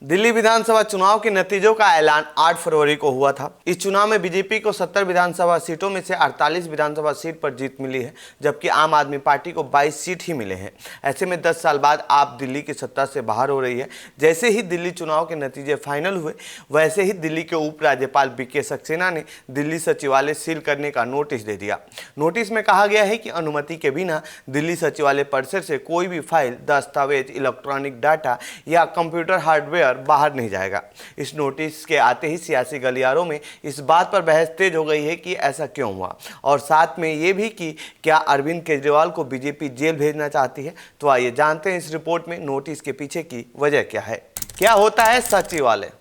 दिल्ली विधानसभा चुनाव के नतीजों का ऐलान 8 फरवरी को हुआ था। इस चुनाव में बीजेपी को 70 विधानसभा सीटों में से 48 विधानसभा सीट पर जीत मिली है, जबकि आम आदमी पार्टी को 22 सीट ही मिले हैं। ऐसे में 10 साल बाद आप दिल्ली की सत्ता से बाहर हो रही है। जैसे ही दिल्ली चुनाव के नतीजे फाइनल हुए, वैसे ही दिल्ली के उपराज्यपाल बीके सक्सेना ने दिल्ली सचिवालय सील करने का नोटिस दे दिया। नोटिस में कहा गया है कि अनुमति के बिना दिल्ली सचिवालय परिसर से कोई भी फाइल, दस्तावेज, इलेक्ट्रॉनिक डाटा या कंप्यूटर हार्डवेयर बाहर नहीं जाएगा। इस नोटिस के आते ही सियासी गलियारों में इस बात पर बहस तेज हो गई है कि ऐसा क्यों हुआ, और साथ में ये भी कि क्या अरविंद केजरीवाल को बीजेपी जेल भेजना चाहती है। तो आइए जानते हैं इस रिपोर्ट में नोटिस के पीछे की वजह क्या है। क्या होता है सचिवालय?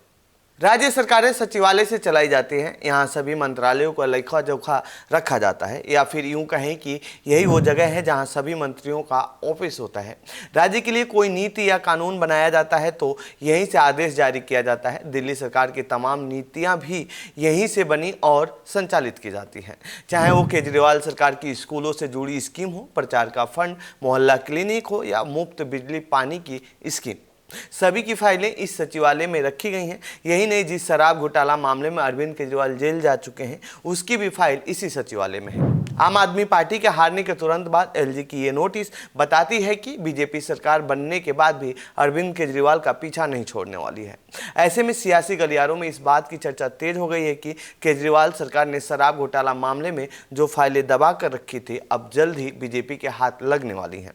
राज्य सरकारें सचिवालय से चलाई जाती हैं। यहाँ सभी मंत्रालयों का लेखा जोखा रखा जाता है, या फिर यूं कहें कि यही वो जगह है जहाँ सभी मंत्रियों का ऑफिस होता है। राज्य के लिए कोई नीति या कानून बनाया जाता है तो यहीं से आदेश जारी किया जाता है। दिल्ली सरकार की तमाम नीतियाँ भी यहीं से बनी और संचालित की जाती हैं, चाहे वो केजरीवाल सरकार की स्कूलों से जुड़ी स्कीम हो, प्रचार का फंड, मोहल्ला क्लिनिक हो या मुफ्त बिजली पानी की स्कीम। सभी की फाइलें इस सचिवालय में रखी गई हैं। यही नहीं, जिस शराब घोटाला मामले में अरविंद केजरीवाल जेल जा चुके हैं, उसकी भी फाइल इसी सचिवालय में है। आम आदमी पार्टी के हारने के तुरंत बाद एलजी की ये नोटिस बताती है कि बीजेपी सरकार बनने के बाद भी अरविंद केजरीवाल का पीछा नहीं छोड़ने वाली है। ऐसे में सियासी गलियारों में इस बात की चर्चा तेज हो गई है कि केजरीवाल सरकार ने शराब घोटाला मामले में जो फाइलें दबा कर रखी थी, अब जल्द ही बीजेपी के हाथ लगने वाली हैं,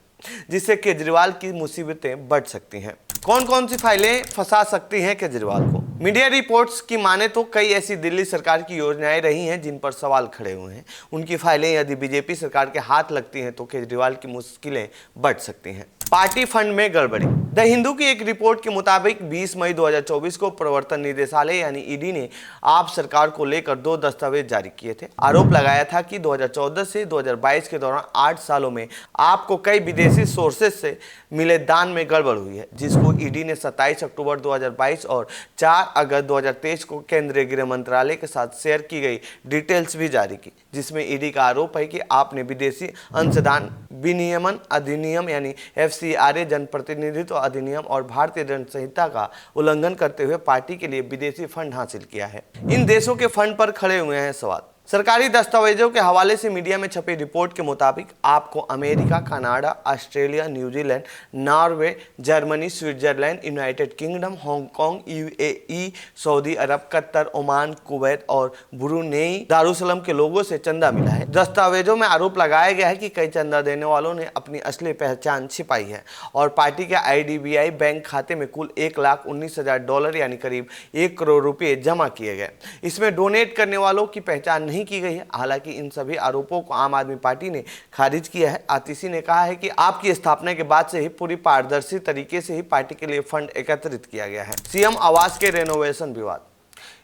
जिससे केजरीवाल की मुसीबतें बढ़ सकती हैं। कौन कौन सी फाइलें फंसा सकती हैं केजरीवाल को? मीडिया रिपोर्ट्स की माने तो कई ऐसी दिल्ली सरकार की योजनाएं रही हैं जिन पर सवाल खड़े हुए हैं। उनकी फाइलें यदि बीजेपी सरकार के हाथ लगती हैं तो केजरीवाल की मुश्किलें बढ़ सकती हैं। पार्टी फंड में गड़बड़ी। द हिंदू की एक रिपोर्ट के मुताबिक 20 मई 2024 को प्रवर्तन निदेशालय यानी ईडी ने आप सरकार को लेकर 2 दस्तावेज जारी किए थे। आरोप लगाया था कि 2014 से 2022 के दौरान 8 सालों में आपको कई विदेशी सोर्सेज से मिले दान में गड़बड़ हुई है, जिसको ईडी ने 27 अक्टूबर 2022 और 4 अगस्त 2023 को केंद्रीय गृह मंत्रालय के साथ शेयर की गई डिटेल्स भी जारी की, जिसमें ईडी का आरोप है कि आपने विदेशी अंशदान विनियमन अधिनियम यानी FCRA, जनप्रतिनिधित्व अधिनियम और भारतीय दंड संहिता का उल्लंघन करते हुए पार्टी के लिए विदेशी फंड हासिल किया है। इन देशों के फंड पर खड़े हुए हैं सवाल। सरकारी दस्तावेजों के हवाले से मीडिया में छपी रिपोर्ट के मुताबिक आपको America, Canada, Australia, New Zealand, Norway, Germany, Switzerland, United Kingdom, Hong Kong, UAE, Saudi Arabia, Qatar, Oman, Kuwait और ब्रुनेई दारुसलाम के लोगों से चंदा मिला है। दस्तावेजों में आरोप लगाया गया है कि कई चंदा देने वालों ने अपनी असली पहचान छिपाई है और पार्टी के IDBI बैंक खाते में कुल $1,19,000 यानी करीब 1 करोड़ रुपए जमा किए गए। इसमें डोनेट करने वालों की पहचान नहीं की गई है। हालांकि इन सभी आरोपों को आम आदमी पार्टी ने खारिज किया है। आतिशी ने कहा है कि आपकी स्थापना के बाद से ही पूरी पारदर्शी तरीके से ही पार्टी के लिए फंड एकत्रित किया गया है। सीएम आवास के रेनोवेशन विवाद।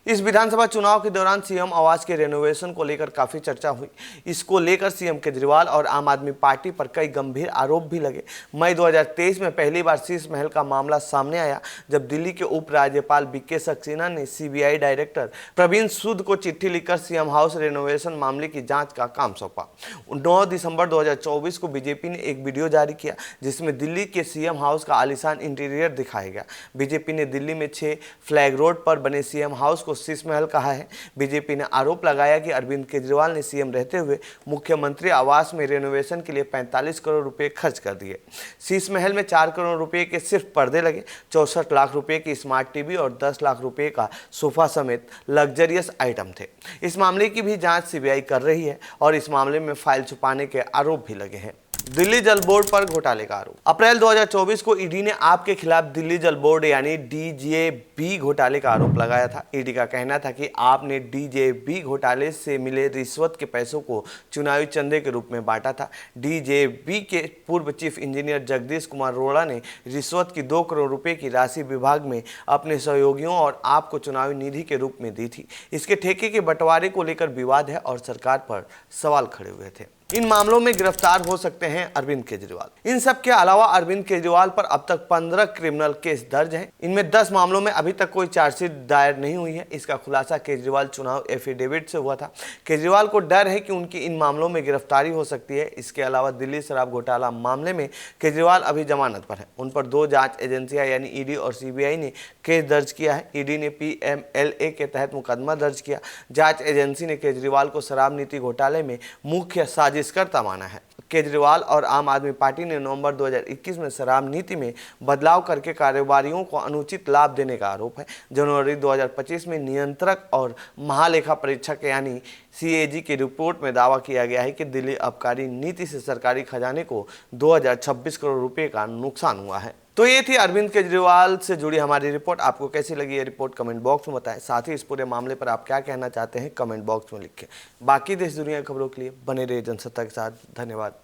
इस विधानसभा चुनाव के दौरान सीएम आवास के रेनोवेशन को लेकर काफी चर्चा हुई। इसको लेकर सीएम केजरीवाल और आम आदमी पार्टी पर कई गंभीर आरोप भी लगे। मई 2023 में पहली बार शीश महल का मामला सामने आया, जब दिल्ली के उपराज्यपाल बीके सक्सेना ने CBI डायरेक्टर प्रवीण सूद को चिट्ठी लिखकर सीएम हाउस रेनोवेशन मामले की जांच का काम सौंपा। 9 दिसंबर 2024 को बीजेपी ने एक वीडियो जारी किया, जिसमें दिल्ली के सीएम हाउस का आलीशान इंटीरियर दिखाया गया। बीजेपी ने दिल्ली में 6 फ्लैग रोड पर बने सीएम हाउस को शीश महल कहा है। बीजेपी ने आरोप लगाया कि अरविंद केजरीवाल ने सीएम रहते हुए मुख्यमंत्री आवास में रेनोवेशन के लिए 45 करोड़ रुपए खर्च कर दिए। शीश महल में 4 करोड़ रुपए के सिर्फ पर्दे लगे, 64 लाख रुपए की स्मार्ट टीवी और 10 लाख रुपए का सोफा समेत लग्जरियस आइटम थे। इस मामले की भी जांच CBI कर रही है और इस मामले में फाइल छुपाने के आरोप भी लगे हैं। दिल्ली जल बोर्ड पर घोटाले का आरोप। अप्रैल 2024 को ईडी ने आपके खिलाफ दिल्ली जल बोर्ड यानी DJB घोटाले का आरोप लगाया था। ईडी का कहना था कि आपने DJB घोटाले से मिले रिश्वत के पैसों को चुनावी चंदे के रूप में बांटा था। DJB के पूर्व चीफ इंजीनियर जगदीश कुमार अरोड़ा ने रिश्वत की 2 करोड़ रुपए की राशि विभाग में अपने सहयोगियों और आपको चुनावी निधि के रूप में दी थी। इसके ठेके के बंटवारे को लेकर विवाद है और सरकार पर सवाल खड़े हुए थे। इन मामलों में गिरफ्तार हो सकते हैं अरविंद केजरीवाल। इन सब के अलावा अरविंद केजरीवाल पर अब तक 15 क्रिमिनल केस दर्ज हैं। इनमें 10 मामलों में अभी तक कोई चार्जशीट दायर नहीं हुई है। इसका खुलासा केजरीवाल चुनाव एफिडेविट से हुआ था। केजरीवाल को डर है कि उनकी इन मामलों में गिरफ्तारी हो सकती है। इसके अलावा दिल्ली शराब घोटाला मामले में केजरीवाल अभी जमानत पर है। उन पर 2 जांच एजेंसियां यानी ईडी और सीबीआई ने केस दर्ज किया है। ईडी ने पीएमएलए के तहत मुकदमा दर्ज किया। जांच एजेंसी ने केजरीवाल को शराब नीति घोटाले में मुख्य साजिशकर्ता माना है। केजरीवाल और आम आदमी पार्टी ने नवंबर 2021 में शराब नीति में बदलाव करके कारोबारियों को अनुचित लाभ देने का आरोप है। जनवरी 2025 में नियंत्रक और महालेखा परीक्षक यानी सीएजी की रिपोर्ट में दावा किया गया है कि दिल्ली आबकारी नीति से सरकारी खजाने को 2026 करोड़ रुपए का नुकसान हुआ है। तो ये थी अरविंद केजरीवाल से जुड़ी हमारी रिपोर्ट। आपको कैसी लगी ये रिपोर्ट कमेंट बॉक्स में बताएं। साथ ही इस पूरे मामले पर आप क्या कहना चाहते हैं कमेंट बॉक्स में लिखें। बाकी देश दुनिया की खबरों के लिए बने रहिए जनसत्ता के साथ। धन्यवाद।